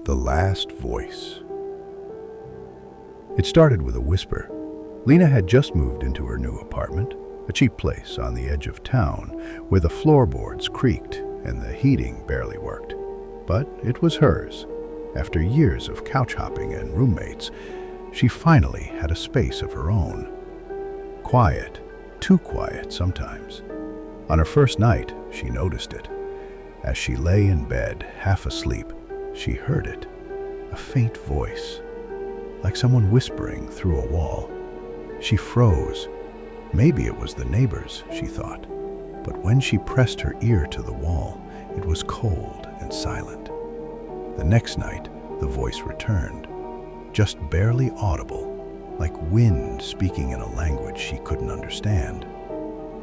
The last voice. It started with a whisper. Lena had just moved into her new apartment, a cheap place on the edge of town where the floorboards creaked and the heating barely worked. But it was hers. After years of couch hopping and roommates, she finally had a space of her own. Quiet, too quiet sometimes. On her first night, she noticed it. As she lay in bed, half asleep, she heard it, a faint voice, like someone whispering through a wall. She froze. Maybe it was the neighbors, she thought. But when she pressed her ear to the wall, it was cold and silent. The next night, the voice returned, just barely audible, like wind speaking in a language she couldn't understand.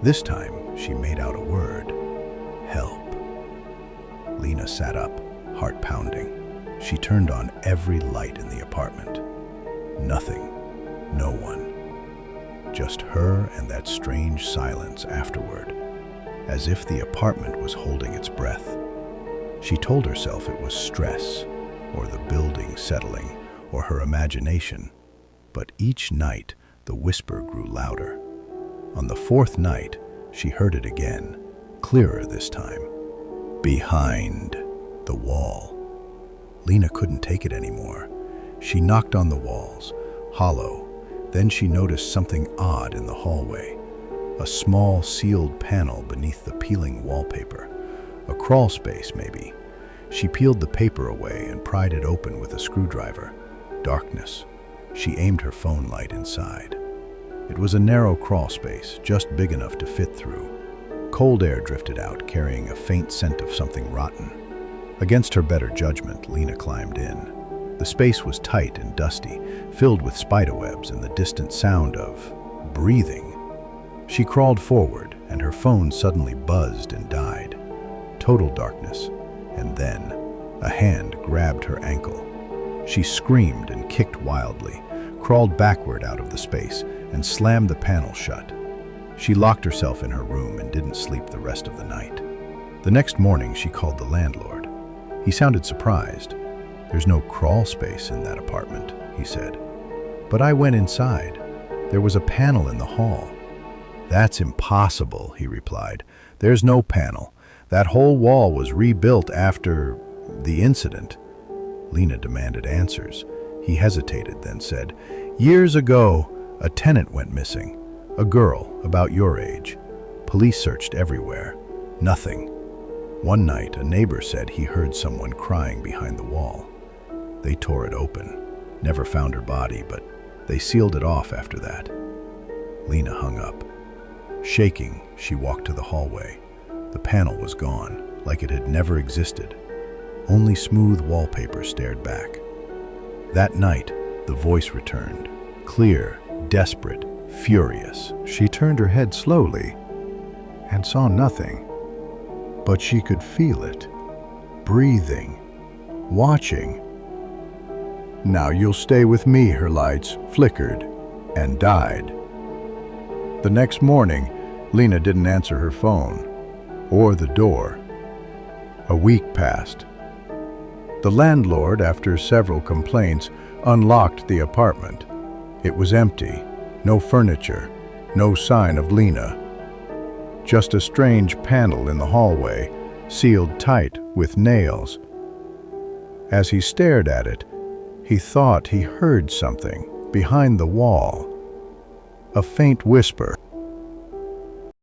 This time, she made out a word: help. Lena sat up, heart pounding. She turned on every light in the apartment. Nothing, no one. Just her and that strange silence afterward, as if the apartment was holding its breath. She told herself it was stress, or the building settling, or her imagination. But each night, the whisper grew louder. On the fourth night, she heard it again, clearer this time. Behind the wall. Lena couldn't take it anymore. She knocked on the walls, hollow. Then she noticed something odd in the hallway. A small sealed panel beneath the peeling wallpaper. A crawl space, maybe. She peeled the paper away and pried it open with a screwdriver. Darkness. She aimed her phone light inside. It was a narrow crawl space, just big enough to fit through. Cold air drifted out, carrying a faint scent of something rotten. Against her better judgment, Lena climbed in. The space was tight and dusty, filled with spiderwebs and the distant sound of breathing. She crawled forward, and her phone suddenly buzzed and died. Total darkness, and then a hand grabbed her ankle. She screamed and kicked wildly, crawled backward out of the space, and slammed the panel shut. She locked herself in her room and didn't sleep the rest of the night. The next morning, she called the landlord. He sounded surprised. "There's no crawl space in that apartment," he said. "But I went inside. There was a panel in the hall." "That's impossible," he replied. "There's no panel. That whole wall was rebuilt after the incident." Lena demanded answers. He hesitated, then said, "Years ago, a tenant went missing. A girl, about your age. Police searched everywhere. Nothing. One night, a neighbor said he heard someone crying behind the wall. They tore it open. Never found her body, but they sealed it off after that." Lena hung up. Shaking, she walked to the hallway. The panel was gone, like it had never existed. Only smooth wallpaper stared back. That night, the voice returned, clear, desperate, furious. She turned her head slowly and saw nothing, but she could feel it, breathing, watching. "Now you'll stay with me," her lights flickered and died. The next morning, Lena didn't answer her phone or the door. A week passed. The landlord, after several complaints, unlocked the apartment. It was empty, no furniture, no sign of Lena. Just a strange panel in the hallway, sealed tight with nails. As he stared at it, he thought he heard something behind the wall. A faint whisper.